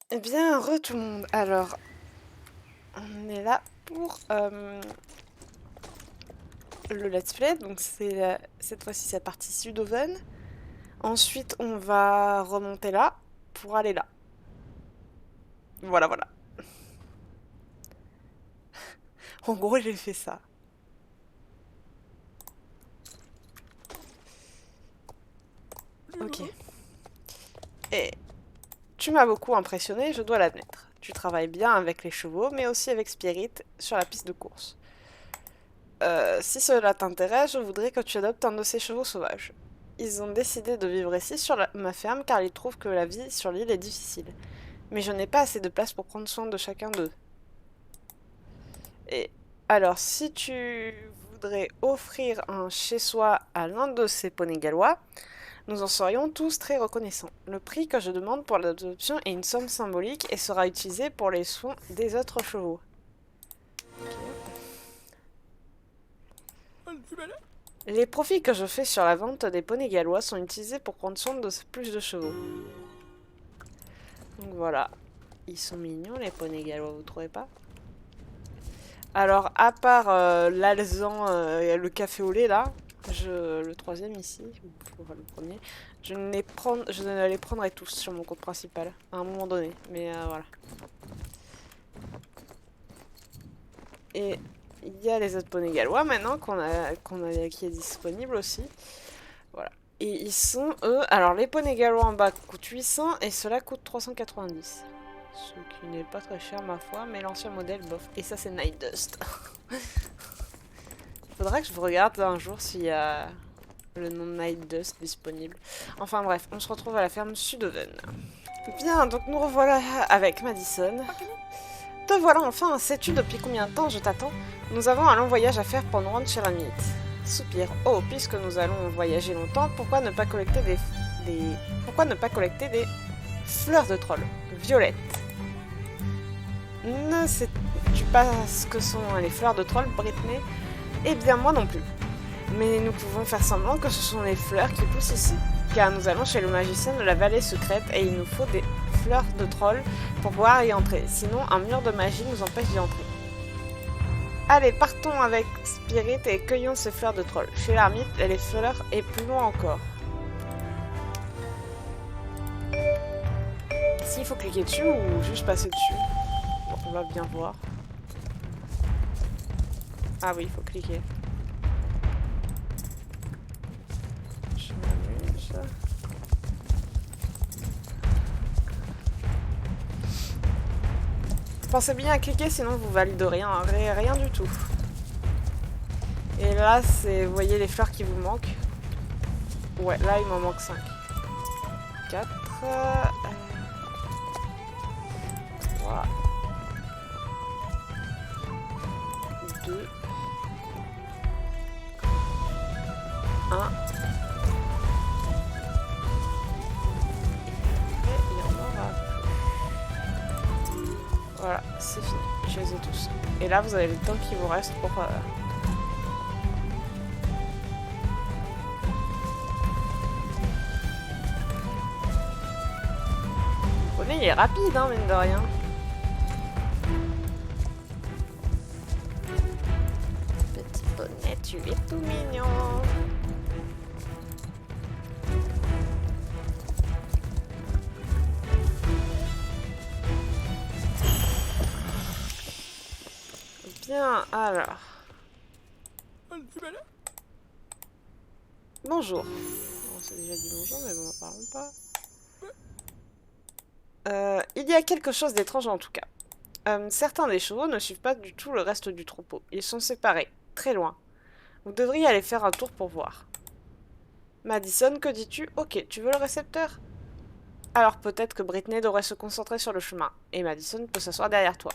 Eh bien, tout le monde. Alors, on est là pour le let's play. Donc, c'est cette fois-ci cette partie Sudoven. Ensuite, on va remonter là pour aller là. Voilà, voilà. En gros, j'ai fait ça. Ok. Et tu m'as beaucoup impressionné, je dois l'admettre. Tu travailles bien avec les chevaux, mais aussi avec Spirit sur la piste de course. Si cela t'intéresse, je voudrais que tu adoptes un de ces chevaux sauvages. Ils ont décidé de vivre ici sur ma ferme car ils trouvent que la vie sur l'île est difficile. Mais je n'ai pas assez de place pour prendre soin de chacun d'eux. Et alors, si tu voudrais offrir un chez-soi à l'un de ces poneys gallois, nous en serions tous très reconnaissants. Le prix que je demande pour l'adoption est une somme symbolique et sera utilisé pour les soins des autres chevaux. Les profits que je fais sur la vente des poneys gallois sont utilisés pour prendre soin de plus de chevaux. Donc voilà. Ils sont mignons les poneys gallois, vous trouvez pas? Alors, à part l'alezan et le café au lait, là, le troisième ici, enfin, le premier, je les prendrai tous sur mon compte principal, à un moment donné. Mais voilà. Et il y a les autres poneys gallois maintenant qui est disponible aussi. Voilà. Et ils sont, eux... Alors, les poneys gallois en bas coûtent 800 et ceux-là coûtent 390. Ce qui n'est pas très cher, ma foi, mais l'ancien modèle, bof. Et ça, c'est Night Dust. Faudra que je regarde un jour s'il y a le nom Night Dust disponible. Enfin bref, on se retrouve à la ferme Sudoven. Bien, donc nous revoilà avec Madison. Te voilà enfin, sais-tu depuis combien de temps je t'attends? Nous avons un long voyage à faire pour nous rendre chez l'ermite. Soupir. Oh, puisque nous allons voyager longtemps, pourquoi ne pas collecter Pourquoi ne pas collecter des fleurs de troll violettes? Ne sais-tu pas ce que sont les fleurs de troll, Britney? Eh bien, moi non plus. Mais nous pouvons faire semblant que ce sont les fleurs qui poussent ici, car nous allons chez le magicien de la vallée secrète et il nous faut des fleurs de troll pour pouvoir y entrer. Sinon, un mur de magie nous empêche d'y entrer. Allez, partons avec Spirit et cueillons ces fleurs de troll. Chez l'ermite, les fleurs et plus loin encore. S'il faut cliquer dessus ou juste passer dessus, bon, on va bien voir. Ah oui, il faut cliquer. Je m'amuse. Pensez bien à cliquer, sinon vous validez rien, rien du tout. Et là, c'est, vous voyez les fleurs qui vous manquent. Ouais, là, il m'en manque 5. 4. 3. 2. 1. Et il y en aura plus. Voilà, c'est fini. Je les ai tous. Et là, vous avez le temps qu'il vous reste pour... Le poney, il est rapide, hein, mine de rien. Petit poney, tu es tout mignon. Bien, alors... Bonjour. On s'est déjà dit bonjour, mais bon, n'en parlons pas. Il y a quelque chose d'étrange en tout cas. Certains des chevaux ne suivent pas du tout le reste du troupeau. Ils sont séparés, très loin. Vous devriez aller faire un tour pour voir. Madison, que dis-tu? Ok, tu veux le récepteur? Alors peut-être que Britney devrait se concentrer sur le chemin, et Madison peut s'asseoir derrière toi.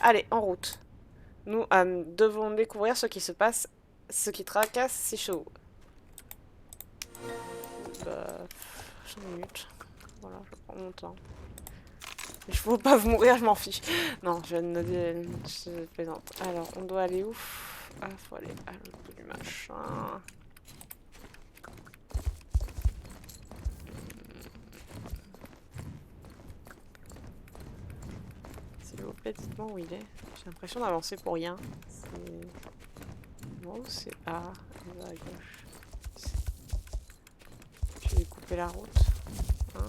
Allez, en route. Nous devons découvrir ce qui se passe, ce qui tracasse ces chevaux. Bah, 5 minutes. Voilà, je prends mon temps. Les chevaux peuvent mourir, je m'en fiche. Non, je plaisante. Alors, on doit aller où? Ah, faut aller à l'autre bout du machin. plaît, dites-moi où il est. J'ai l'impression d'avancer pour rien. C'est... Bon, c'est A. Il va à gauche. Je vais couper la route. Hein,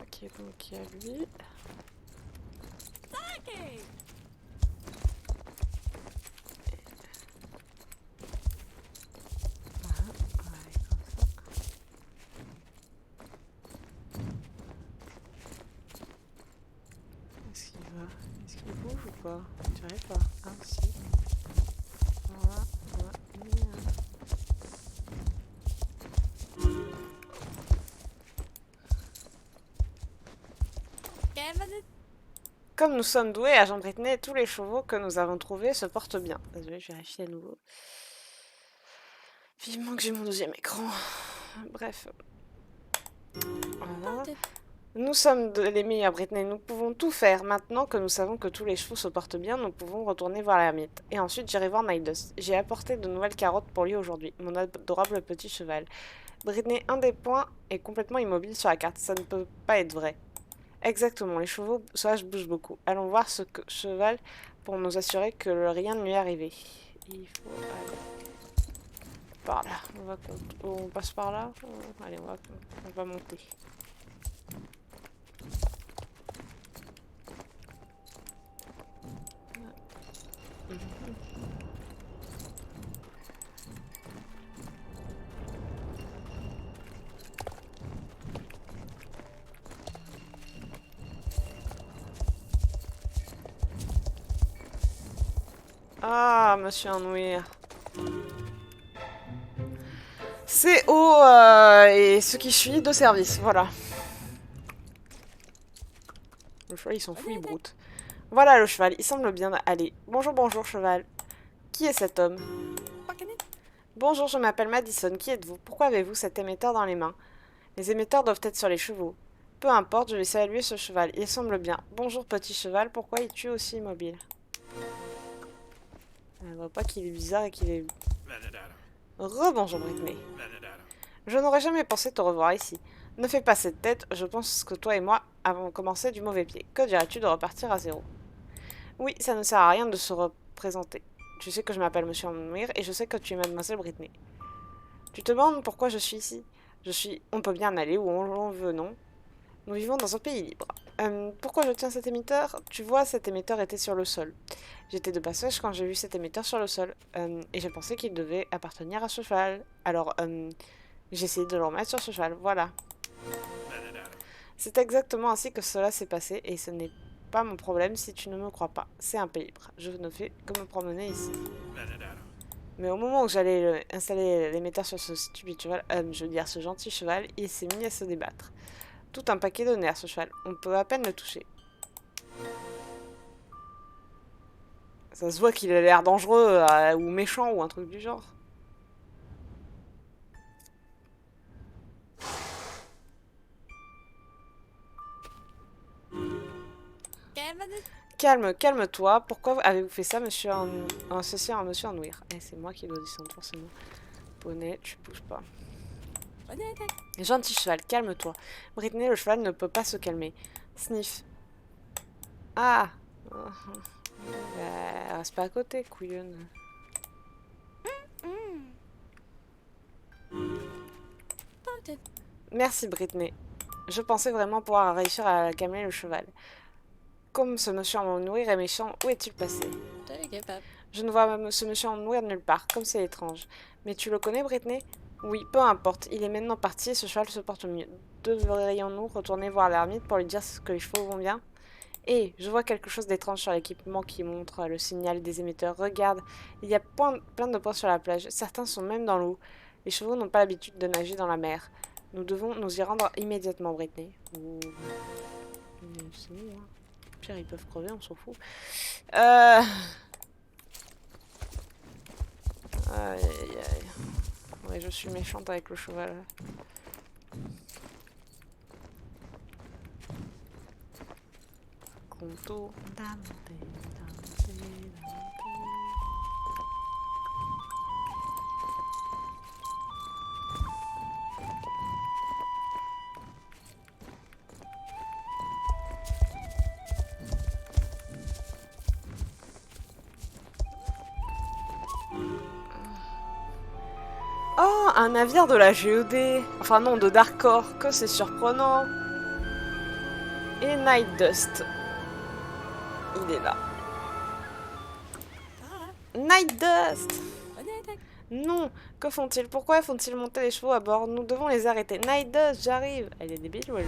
ok, donc il y a lui. Est-ce qu'il va? Est-ce qu'il bouge ou pas? Je dirais pas. Ah, si. Voilà, voilà. Comme nous sommes doués, agent Brittany, tous les chevaux que nous avons trouvés se portent bien. Désolée, je vérifie à nouveau. Vivement que j'ai mon deuxième écran. Bref. Voilà. Nous sommes les meilleurs, Brittany. Nous pouvons tout faire. Maintenant que nous savons que tous les chevaux se portent bien, nous pouvons retourner voir l'ermite. Et ensuite, j'irai voir Nydus. J'ai apporté de nouvelles carottes pour lui aujourd'hui, mon adorable petit cheval. Brittany, un des points est complètement immobile sur la carte. Ça ne peut pas être vrai. Exactement, les chevaux sauvages bougent beaucoup. Allons voir ce cheval pour nous assurer que rien ne lui est arrivé. Il faut aller par là. On passe par là. Allez, on va monter. Ah, monsieur Ennouir. C'est haut et ce qui suit de service, voilà. Le cheval, il s'en fout, il broute. Voilà le cheval, il semble bien aller. Bonjour, bonjour, cheval. Qui est cet homme? Bonjour, je m'appelle Madison. Qui êtes-vous? Pourquoi avez-vous cet émetteur dans les mains? Les émetteurs doivent être sur les chevaux. Peu importe, je vais saluer ce cheval. Il semble bien. Bonjour, petit cheval. Pourquoi es-tu aussi immobile? Elle voit pas qu'il est bizarre et qu'il est... Rebonjour, Brittany. Je n'aurais jamais pensé te revoir ici. Ne fais pas cette tête, je pense que toi et moi avons commencé du mauvais pied. Que dirais-tu de repartir à zéro? Oui, ça ne sert à rien de se représenter. Tu sais que je m'appelle Monsieur Ennouir et je sais que tu es Mademoiselle Brittany. Tu te demandes pourquoi je suis ici? On peut bien aller où on veut, non? Nous vivons dans un pays libre. Pourquoi je tiens cet émetteur? Tu vois, cet émetteur était sur le sol. J'étais de passage quand j'ai vu cet émetteur sur le sol. Et j'ai pensé qu'il devait appartenir à ce cheval. Alors, j'ai essayé de le remettre sur ce cheval. Voilà. C'est exactement ainsi que cela s'est passé et ce n'est pas mon problème si tu ne me crois pas. C'est un pays libre. Je ne fais que me promener ici. Mais au moment où j'allais installer l'émetteur sur ce stupide cheval, je veux dire ce gentil cheval, il s'est mis à se débattre. Tout un paquet de nerfs ce cheval. On peut à peine le toucher. Ça se voit qu'il a l'air dangereux ou méchant ou un truc du genre. Calme-toi. Pourquoi avez-vous fait ça, monsieur ceci à monsieur Ennouir? Eh, c'est moi qui dois descendre, forcément. Poney, tu bouges pas. Gentil cheval, calme-toi. Brittany, le cheval ne peut pas se calmer. Sniff. Ah. Reste pas à côté, couillonne. Merci, Brittany. Je pensais vraiment pouvoir réussir à calmer le cheval. Comme ce monsieur Ennouir est méchant, où est-il passé? Je ne vois ce monsieur Ennouir nulle part, comme c'est étrange. Mais tu le connais, Brittany? Oui, peu importe. Il est maintenant parti et ce cheval se porte mieux. Devrions-nous retourner voir l'ermite pour lui dire que les chevaux vont bien? Et je vois quelque chose d'étrange sur l'équipement qui montre le signal des émetteurs. Regarde, il y a plein de points sur la plage. Certains sont même dans l'eau. Les chevaux n'ont pas l'habitude de nager dans la mer. Nous devons nous y rendre immédiatement, Brittany. C'est nous, hein. Pire, ils peuvent crever, on s'en fout. Aïe, aïe, aïe. Ouais, je suis méchante avec le cheval. Conto. un navire de la GED. Enfin non, de Darkor. Que c'est surprenant. Et Night Dust. Il est là. Night Dust! Non! Que font-ils? Pourquoi font-ils monter les chevaux à bord? Nous devons les arrêter. Night Dust, j'arrive! Elle est débile ou elle...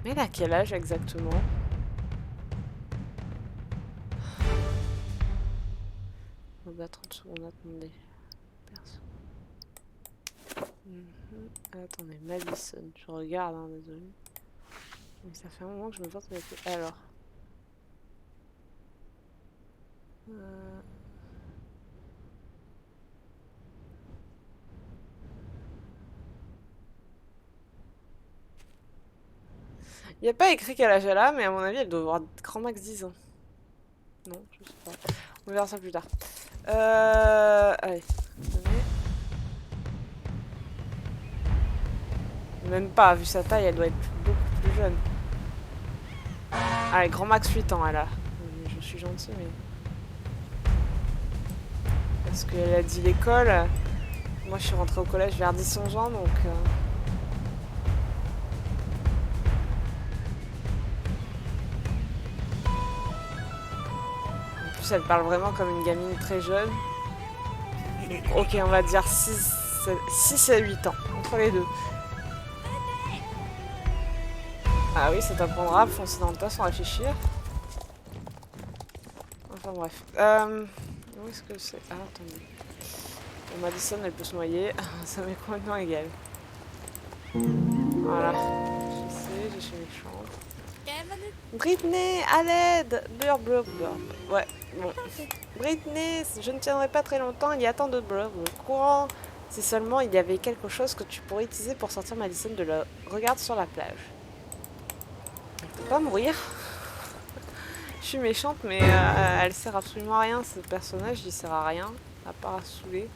Mais elle a quel âge exactement? On va 30 secondes, attendez. Attendez, Madison, je regarde, hein, désolé. Mais ça fait un moment que je me porte avec lui. Alors. Il n'y a pas écrit quel âge elle a, mais à mon avis, elle doit avoir grand max 10 ans. Non, je sais pas. On verra ça plus tard. Allez. Même pas, vu sa taille, elle doit être beaucoup plus jeune. Allez, grand max 8 ans, elle a. Je suis gentille, mais... Parce qu'elle a dit l'école. Moi, je suis rentrée au collège vers 10-11 ans, donc... En plus, elle parle vraiment comme une gamine très jeune. Donc, ok, on va dire 6 à 8 ans, entre les deux. Ah oui, ça t'apprendra à foncer dans le tas sans réfléchir. Enfin bref. Où est-ce que c'est? Ah, attendez. Bon, Madison, elle peut se noyer. Ça m'est complètement égal. Voilà. Je suis méchante. Britney, à l'aide! Blur, blur, blur. Ouais, bon. Britney, je ne tiendrai pas très longtemps, il y a tant de blur. Courant. Si seulement il y avait quelque chose que tu pourrais utiliser pour sortir Madison de la... Regarde sur la plage. Elle peut pas mourir. Je suis méchante, mais elle sert absolument à rien. Ce personnage, il sert à rien, à part à saouler.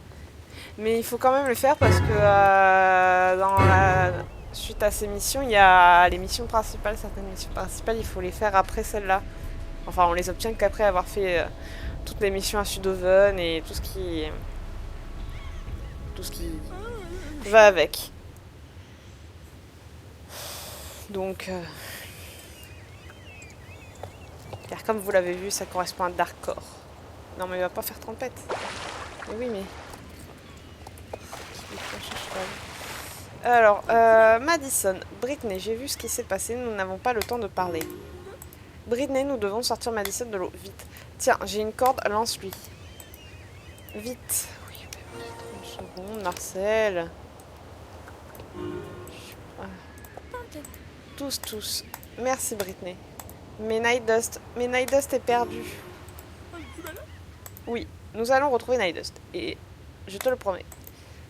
Mais il faut quand même le faire parce que suite à ces missions, il y a les missions principales. Certaines missions principales, il faut les faire après celle-là. Enfin, on les obtient qu'après avoir fait toutes les missions à Sudoven et tout ce qui va avec. Donc... Car comme vous l'avez vu, ça correspond à Darkor. Non mais il va pas faire trompette. Mais oui mais... Alors, Madison, Britney, j'ai vu ce qui s'est passé, nous n'avons pas le temps de parler. Britney, nous devons sortir Madison de l'eau, vite. Tiens, j'ai une corde, lance-lui. Vite. Oui, 30 secondes, Marcel. Tous. Merci Britney. Mais Night Dust est perdu. Oui, nous allons retrouver Night Dust. Et je te le promets.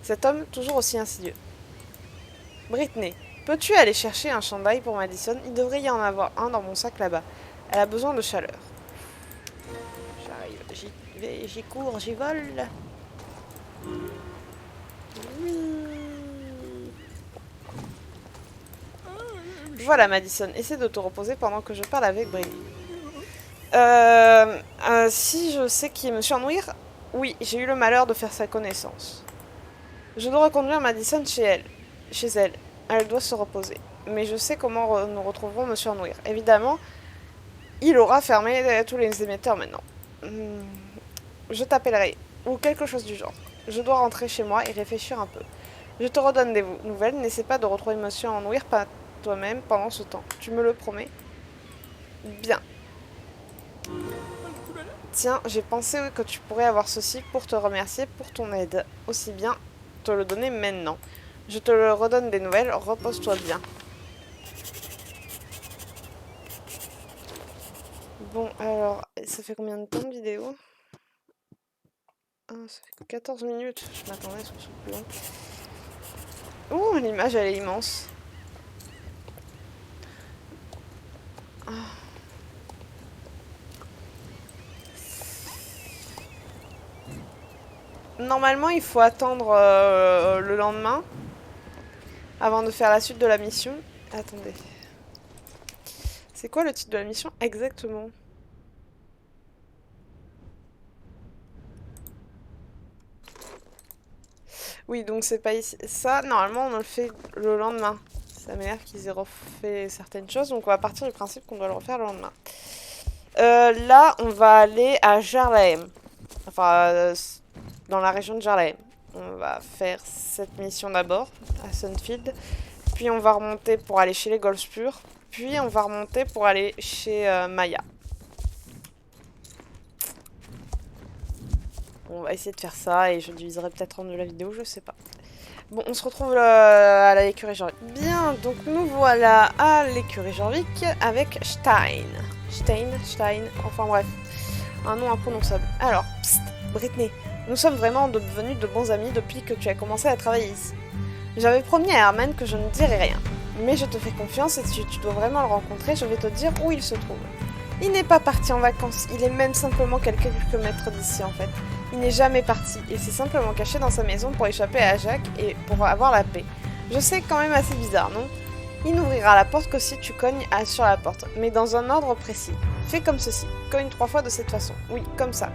Cet homme, toujours aussi insidieux. Britney, peux-tu aller chercher un chandail pour Madison? Il devrait y en avoir un dans mon sac là-bas. Elle a besoin de chaleur. J'arrive, j'y cours, j'y vole. Oui. Voilà Madison, essaie de te reposer pendant que je parle avec Britney. Si je sais qui est Monsieur Ennouir, oui, j'ai eu le malheur de faire sa connaissance. Je dois reconduire Madison chez elle. Elle doit se reposer. Mais je sais comment nous retrouverons Monsieur Ennouir. Évidemment, il aura fermé tous les émetteurs maintenant. Je t'appellerai, ou quelque chose du genre. Je dois rentrer chez moi et réfléchir un peu. Je te redonne des nouvelles. N'essaie pas de retrouver Monsieur Ennouir par toi-même pendant ce temps. Tu me le promets? Bien. Tiens, j'ai pensé que tu pourrais avoir ceci pour te remercier pour ton aide. Aussi bien te le donner maintenant. Je te le redonne des nouvelles, repose-toi bien. Bon, alors, ça fait combien de temps de vidéo? Ah, ça fait que 14 minutes. Je m'attendais à ce que ce soit plus long. Ouh, l'image, elle est immense. Ah. Normalement, il faut attendre le lendemain avant de faire la suite de la mission. Attendez. C'est quoi le titre de la mission exactement? Oui, donc c'est pas ici. Ça, normalement, on le fait le lendemain. Ça m'énerve qu'ils aient refait certaines choses, donc on va partir du principe qu'on doit le refaire le lendemain. Là, on va aller à Jarlahem. Enfin, dans la région de Jarlahem. On va faire cette mission d'abord, à Sunfield. Puis on va remonter pour aller chez les Golspur. Puis on va remonter pour aller chez Maya. On va essayer de faire ça et je diviserai peut-être en deux la vidéo, je sais pas. Bon, on se retrouve à l'écurie Jorvik. Bien, donc nous voilà à l'écurie Jorvik avec Stein. Stein, enfin bref. Un nom imprononçable. Alors, psst, Brittany, nous sommes vraiment devenus de bons amis depuis que tu as commencé à travailler ici. J'avais promis à Herman que je ne dirais rien. Mais je te fais confiance et si tu dois vraiment le rencontrer, je vais te dire où il se trouve. Il n'est pas parti en vacances, il est même simplement quelques kilomètres d'ici en fait. Il n'est jamais parti, il s'est simplement caché dans sa maison pour échapper à Jacques et pour avoir la paix. Je sais quand même assez bizarre, non? Il n'ouvrira la porte que si tu cognes sur la porte, mais dans un ordre précis. Fais comme ceci, cogne 3 fois de cette façon. Oui, comme ça.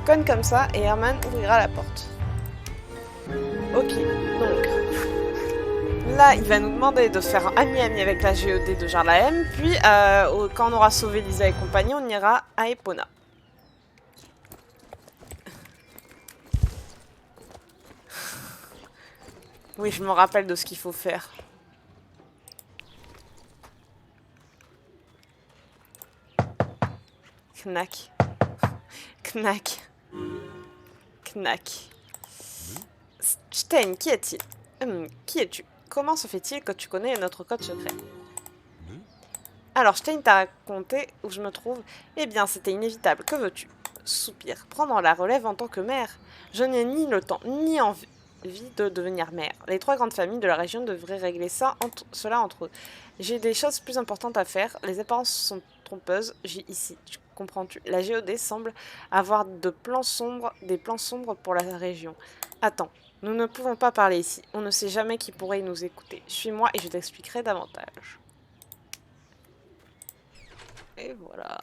Cogne comme ça et Herman ouvrira la porte. Ok, donc... Là, il va nous demander de faire ami-ami avec la GED de Jarlahem, puis quand on aura sauvé Lisa et compagnie, on ira à Epona. Oui, je me rappelle de ce qu'il faut faire. Knack. Knack. Knack. Stein, qui est-il? Qui es-tu? Comment se fait-il que tu connais notre code secret? Alors, Stein t'a raconté où je me trouve. Eh bien, c'était inévitable. Que veux-tu? Soupir. Prendre la relève en tant que mère. Je n'ai ni le temps, ni envie de devenir mère. Les 3 grandes familles de la région devraient régler cela entre eux. J'ai des choses plus importantes à faire. Les apparences sont trompeuses. J'ai ici. Comprends-tu? La GED semble avoir des plans sombres pour la région. Attends. Nous ne pouvons pas parler ici. On ne sait jamais qui pourrait nous écouter. Suis-moi et je t'expliquerai davantage. Et voilà.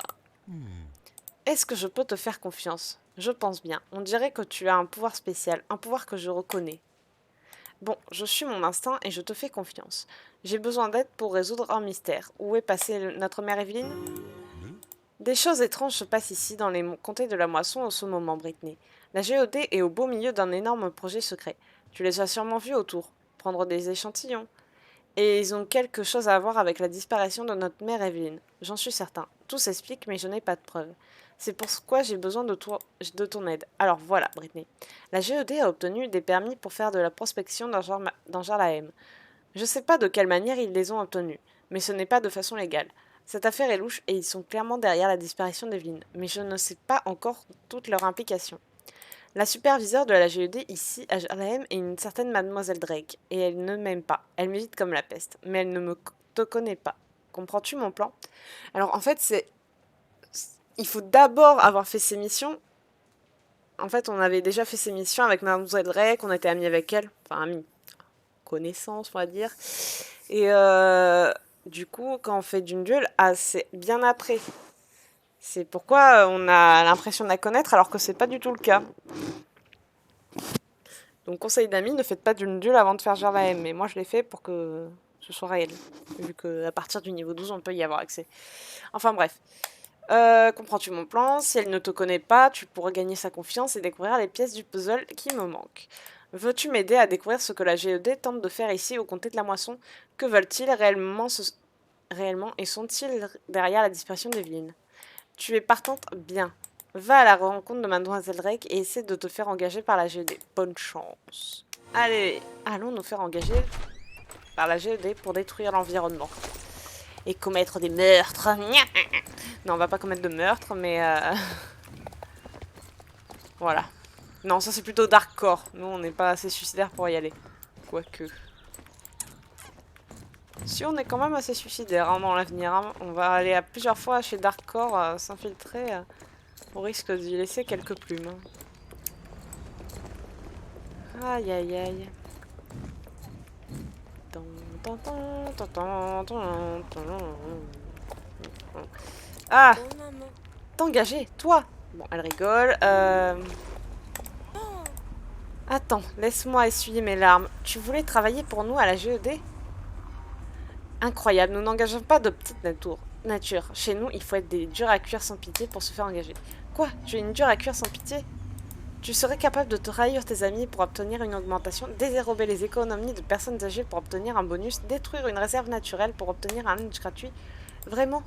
Est-ce que je peux te faire confiance? Je pense bien. On dirait que tu as un pouvoir spécial, un pouvoir que je reconnais. Bon, je suis mon instinct et je te fais confiance. J'ai besoin d'aide pour résoudre un mystère. Où est passée notre mère Evelyne? Des choses étranges se passent ici, dans les comtés de la moisson, en ce moment, Brittany. La GED est au beau milieu d'un énorme projet secret. Tu les as sûrement vus autour, prendre des échantillons. Et ils ont quelque chose à voir avec la disparition de notre mère Evelyne. J'en suis certain. Tout s'explique, mais je n'ai pas de preuves. C'est pourquoi j'ai besoin de ton aide. Alors voilà, Brittany. La GED a obtenu des permis pour faire de la prospection dans Jarlahem. Je ne sais pas de quelle manière ils les ont obtenus, mais ce n'est pas de façon légale. Cette affaire est louche et ils sont clairement derrière la disparition d'Evelyne, mais je ne sais pas encore toutes leurs implications. La superviseure de la GED ici, à Jarlahem, est une certaine mademoiselle Drake, et elle ne m'aime pas. Elle m'évite comme la peste, mais elle ne te connaît pas. Comprends-tu mon plan? Alors en fait, il faut d'abord avoir fait ses missions. En fait, on avait déjà fait ses missions avec mademoiselle Drake, on était amis avec elle, enfin amis, connaissances on va dire. Et du coup, quand on fait d'une duel, c'est bien après. C'est pourquoi on a l'impression de la connaître alors que c'est pas du tout le cas. Donc conseil d'amis, ne faites pas d'une duel avant de faire Jarlahem. Mais moi je l'ai fait pour que ce soit réel. Vu qu'à partir du niveau 12 on peut y avoir accès. Enfin bref. Comprends-tu mon plan? Si elle ne te connaît pas, tu pourras gagner sa confiance et découvrir les pièces du puzzle qui me manquent. Veux-tu m'aider à découvrir ce que la GED tente de faire ici au comté de la Moisson? Que veulent-ils réellement et sont-ils derrière la disparition d'Evelyne? Tu es partante? Bien. Va à la rencontre de Mademoiselle Drake et essaie de te faire engager par la GED. Bonne chance. Allez, allons nous faire engager par la GED pour détruire l'environnement. Et commettre des meurtres. Non, on va pas commettre de meurtres, mais... Voilà. Non, ça c'est plutôt Darkcore. Nous, on n'est pas assez suicidaires pour y aller. Quoique... Si on est quand même assez suicidaire hein, dans l'avenir, hein. On va aller à plusieurs fois chez Darkcore s'infiltrer au risque d'y laisser quelques plumes. Aïe aïe aïe. Ah! T'engager, toi! Bon, elle rigole. Attends, laisse-moi essuyer mes larmes. Tu voulais travailler pour nous à la GED? Incroyable, nous n'engageons pas de petite nature. Chez nous, il faut être des durs à cuire sans pitié pour se faire engager. Quoi? Tu es une dure à cuire sans pitié? Tu serais capable de trahir tes amis pour obtenir une augmentation, dérober les économies de personnes âgées pour obtenir un bonus, détruire une réserve naturelle pour obtenir un lunch gratuit? Vraiment?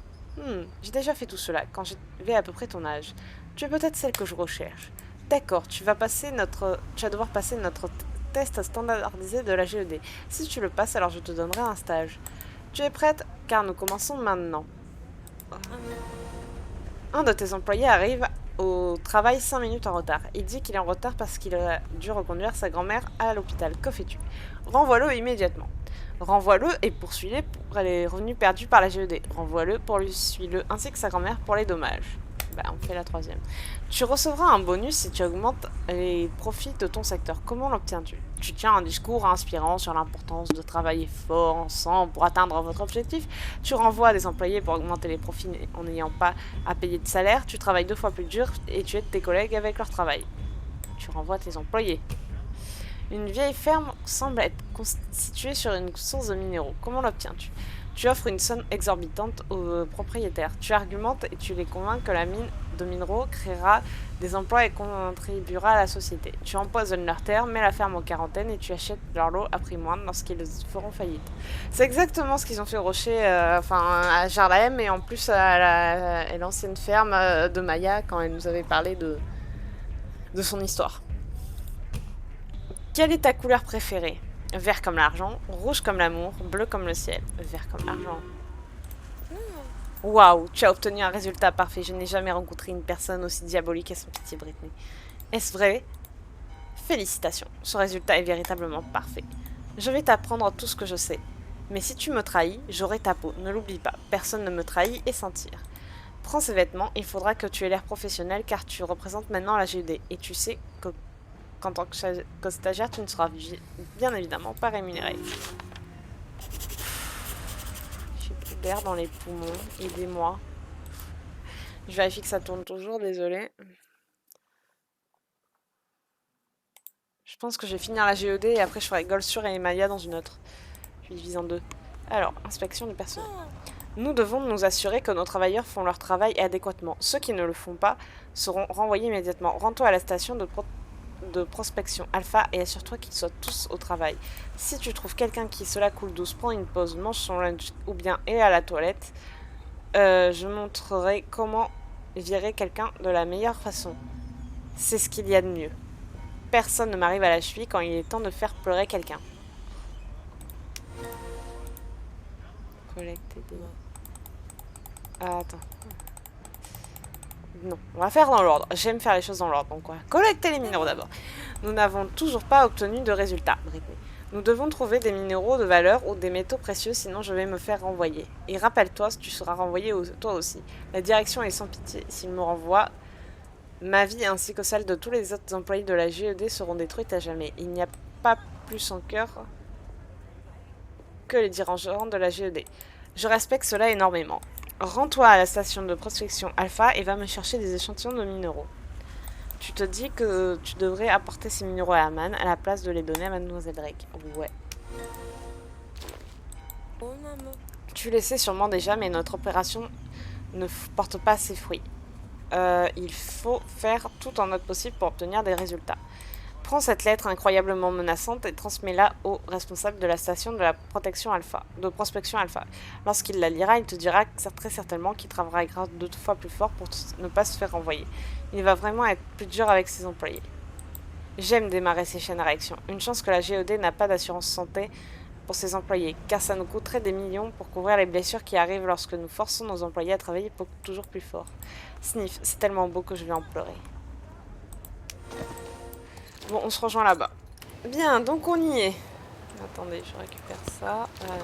J'ai déjà fait tout cela quand j'avais à peu près ton âge. Tu es peut-être celle que je recherche. D'accord, tu vas devoir passer notre test standardisé de la GED. Si tu le passes, alors je te donnerai un stage. Tu es prête? Car nous commençons maintenant. Un de tes employés arrive au travail 5 minutes en retard. Il dit qu'il est en retard parce qu'il a dû reconduire sa grand-mère à l'hôpital. Que fais-tu? Renvoie-le immédiatement. Renvoie-le et poursuis-le pour les revenus perdus par la GED. Renvoie-le, poursuis-le ainsi que sa grand-mère pour les dommages. Bah, on fait la troisième. Tu recevras un bonus si tu augmentes les profits de ton secteur. Comment l'obtiens-tu? Tu tiens un discours inspirant sur l'importance de travailler fort ensemble pour atteindre votre objectif. Tu renvoies des employés pour augmenter les profits en n'ayant pas à payer de salaire. Tu travailles 2 fois plus dur et tu aides tes collègues avec leur travail. Tu renvoies tes employés. Une vieille ferme semble être constituée sur une source de minéraux. Comment l'obtiens-tu? Tu offres une somme exorbitante aux propriétaires. Tu argumentes et tu les convaincs que la mine de minéraux créera des emplois et contribuera à la société. Tu empoisonnes leurs terres, mets la ferme en quarantaine et tu achètes leur lot à prix moindre lorsqu'ils feront faillite. C'est exactement ce qu'ils ont fait au Rocher, à Jarlahem et en plus à l'ancienne ferme de Maya quand elle nous avait parlé de son histoire. Quelle est ta couleur préférée? Vert comme l'argent, rouge comme l'amour, bleu comme le ciel. Vert comme l'argent. Waouh, tu as obtenu un résultat parfait. Je n'ai jamais rencontré une personne aussi diabolique et sans pitié, Britney. Est-ce vrai? Félicitations, ce résultat est véritablement parfait. Je vais t'apprendre tout ce que je sais. Mais si tu me trahis, j'aurai ta peau. Ne l'oublie pas, personne ne me trahit et s'en tire. Prends ces vêtements, il faudra que tu aies l'air professionnel car tu représentes maintenant la GED. Et tu sais qu'en tant que stagiaire, tu ne seras bien évidemment pas rémunéré. J'ai plus d'air dans les poumons. Aidez-moi. Je vérifie que ça tourne toujours, désolé. Je pense que je vais finir la GED et après je ferai Goldsur et Maya dans une autre. Je divise en deux. Alors, inspection du personnel. Nous devons nous assurer que nos travailleurs font leur travail adéquatement. Ceux qui ne le font pas seront renvoyés immédiatement. Rends-toi à la station de prospection alpha et assure-toi qu'ils soient tous au travail. Si tu trouves quelqu'un qui se la coule douce, prends une pause, mange son lunch ou bien est à la toilette, je montrerai comment virer quelqu'un de la meilleure façon. C'est ce qu'il y a de mieux. Personne ne m'arrive à la cheville quand il est temps de faire pleurer quelqu'un. Collecter des... Ah, attends. Non, on va faire dans l'ordre. J'aime faire les choses dans l'ordre, donc on va collecter les minéraux d'abord. Nous n'avons toujours pas obtenu de résultat, Britney. Nous devons trouver des minéraux de valeur ou des métaux précieux, sinon je vais me faire renvoyer. Et rappelle-toi, tu seras renvoyé toi aussi. La direction est sans pitié. S'il me renvoie, ma vie ainsi que celle de tous les autres employés de la GED seront détruites à jamais. Il n'y a pas plus en cœur que les dirigeants de la GED. Je respecte cela énormément. Rends-toi à la station de prospection Alpha et va me chercher des échantillons de minéraux. Tu te dis que tu devrais apporter ces minéraux à Aman à la place de les donner à Mademoiselle Drake. Ouais. Tu le sais sûrement déjà, mais notre opération ne porte pas ses fruits. Il faut faire tout en notre possible pour obtenir des résultats. Prends cette lettre incroyablement menaçante et transmets-la au responsable de la station de prospection Alpha. Lorsqu'il la lira, il te dira très certainement qu'il travaillera 2 fois plus fort pour ne pas se faire renvoyer. Il va vraiment être plus dur avec ses employés. J'aime démarrer ces chaînes à réaction. Une chance que la GED n'a pas d'assurance santé pour ses employés, car ça nous coûterait des millions pour couvrir les blessures qui arrivent lorsque nous forçons nos employés à travailler toujours plus fort. Sniff, c'est tellement beau que je vais en pleurer. Bon, on se rejoint là-bas. Bien, donc on y est. Attendez, je récupère ça. Voilà.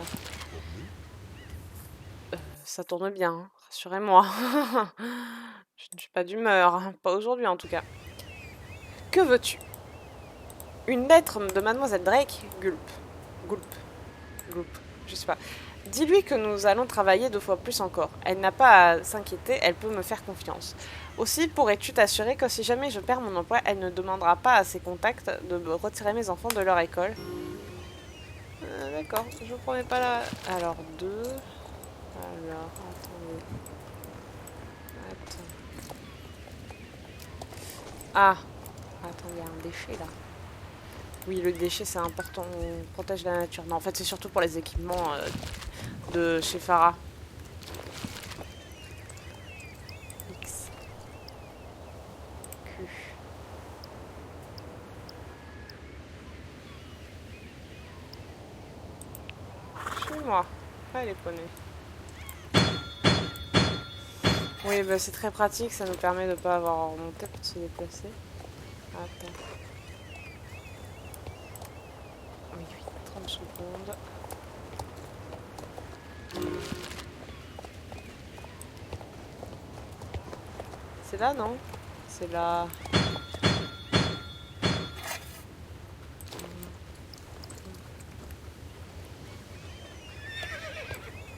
Ça tourne bien, hein, rassurez-moi. Je ne suis pas d'humeur, hein, pas aujourd'hui en tout cas. Que veux-tu? Une lettre de Mademoiselle Drake? Gulp. Gulp. Gulp. Je sais pas. Dis-lui que nous allons travailler 2 fois plus encore. Elle n'a pas à s'inquiéter, elle peut me faire confiance. Aussi, pourrais-tu t'assurer que si jamais je perds mon emploi, elle ne demandera pas à ses contacts de me retirer mes enfants de leur école. D'accord, je ne promets pas la... Alors, 2... Alors, attendez... Attends... Ah! Attends, il y a un déchet là. Oui, le déchet c'est important, on protège la nature. Non, en fait, c'est surtout pour les équipements de chez Farah. X, Q. Chez moi. Ah, les poneys. Oui, bah, c'est très pratique, ça nous permet de ne pas avoir à remonter pour se déplacer. Attends. Oui, oui, 30 secondes. C'est là, non? C'est là.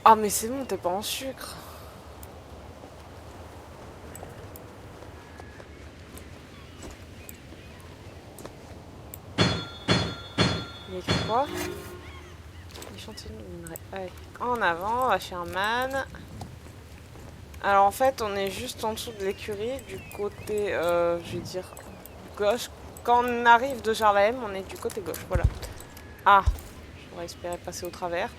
Ah, mais c'est bon, t'es pas en sucre. Il y a écrit quoi? Échantillon de minerai. Allez, en avant, à Sherman. Alors en fait, on est juste en dessous de l'écurie, du côté, je vais dire, gauche. Quand on arrive de Jarlahem, on est du côté gauche, voilà. Ah, j'aurais espéré passer au travers,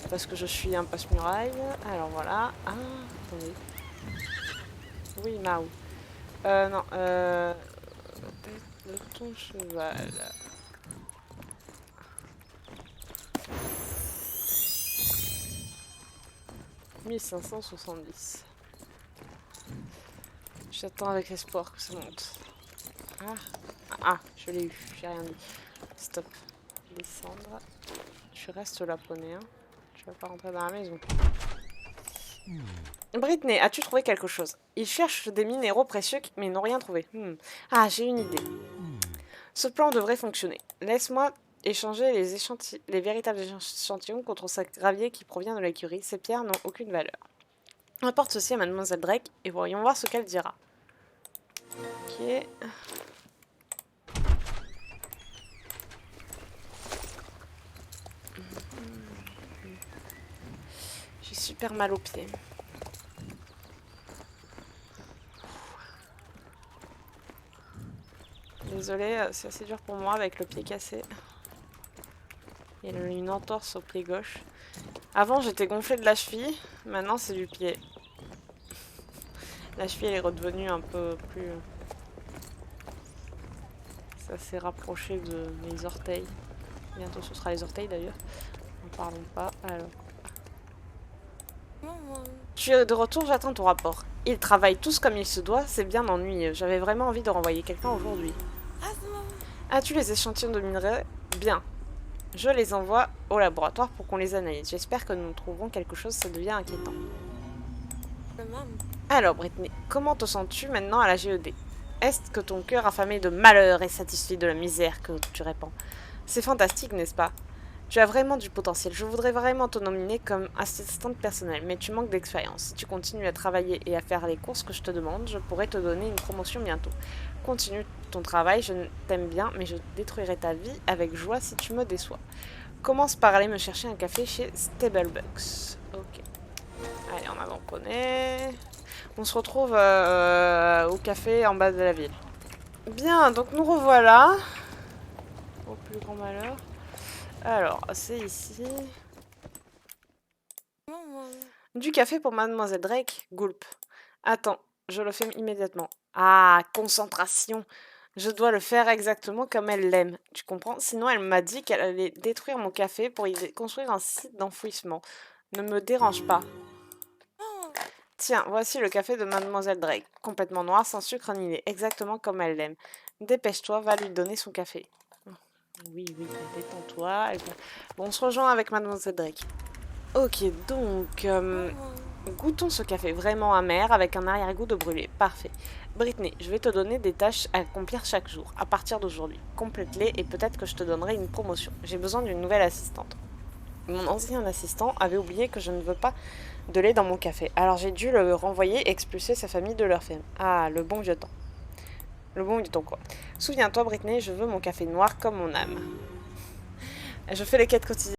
parce que je suis un passe-muraille. Alors voilà. Ah, attendez. Oui, Mao. Non, tête de ton cheval. « 1570. » J'attends avec espoir que ça monte. Ah, ah, je l'ai eu, j'ai rien dit. Stop. Descendre. Tu restes là, poney. Hein. Tu vas pas rentrer dans la maison. Brittany, as-tu trouvé quelque chose? Ils cherchent des minéraux précieux, mais ils n'ont rien trouvé. Ah, j'ai une idée. Ce plan devrait fonctionner. Laisse-moi échanger les véritables échantillons contre ce gravier qui provient de l'écurie. Ces pierres n'ont aucune valeur. Apporte ceci à Mademoiselle Drake et voyons voir ce qu'elle dira. Ok. J'ai super mal aux pieds. Désolée, c'est assez dur pour moi avec le pied cassé. Il y a une entorse au pied gauche. Avant, j'étais gonflée de la cheville. Maintenant, c'est du pied. La cheville, elle est redevenue un peu plus... Ça s'est rapproché de mes orteils. Bientôt, ce sera les orteils, d'ailleurs. N'en parlons pas. Alors... Tu es de retour, j'attends ton rapport. Ils travaillent tous comme il se doit, c'est bien ennuyeux. J'avais vraiment envie de renvoyer quelqu'un aujourd'hui. As-tu les échantillons de minerais? Bien. Je les envoie au laboratoire pour qu'on les analyse. J'espère que nous trouverons quelque chose, ça devient inquiétant. Alors, Brittany, comment te sens-tu maintenant à la GED? Est-ce que ton cœur affamé de malheur est satisfait de la misère que tu répands? C'est fantastique, n'est-ce pas? Tu as vraiment du potentiel. Je voudrais vraiment te nominer comme assistante personnelle, mais tu manques d'expérience. Si tu continues à travailler et à faire les courses que je te demande, je pourrais te donner une promotion bientôt. Continue ton travail, je t'aime bien, mais je détruirai ta vie avec joie si tu me déçois. Commence par aller me chercher un café chez Stablebox. Ok. Allez, en avant, poney. On se retrouve au café en bas de la ville. Bien, donc nous revoilà. Au plus grand malheur. Alors, c'est ici. Du café pour Mademoiselle Drake, Gulp. Attends, je le fais immédiatement. Ah, concentration. Je dois le faire exactement comme elle l'aime. Tu comprends? Sinon, elle m'a dit qu'elle allait détruire mon café pour y construire un site d'enfouissement. Ne me dérange pas. Tiens, voici le café de Mademoiselle Drake. Complètement noir, sans sucre ni lait. Exactement comme elle l'aime. Dépêche-toi, va lui donner son café. Oui, oui, détends-toi. Bon, on se rejoint avec Mademoiselle Drake. Ok, donc... goûtons ce café vraiment amer avec un arrière-goût de brûlé. Parfait. Brittany, je vais te donner des tâches à accomplir chaque jour, à partir d'aujourd'hui. Complète-les et peut-être que je te donnerai une promotion. J'ai besoin d'une nouvelle assistante. Mon ancien assistant avait oublié que je ne veux pas de lait dans mon café. Alors j'ai dû le renvoyer et expulser sa famille de leur ferme. Ah, le bon vieux temps. Le bon vieux temps, quoi. Souviens-toi, Britney, je veux mon café noir comme mon âme. Je fais les quêtes quotidiennes.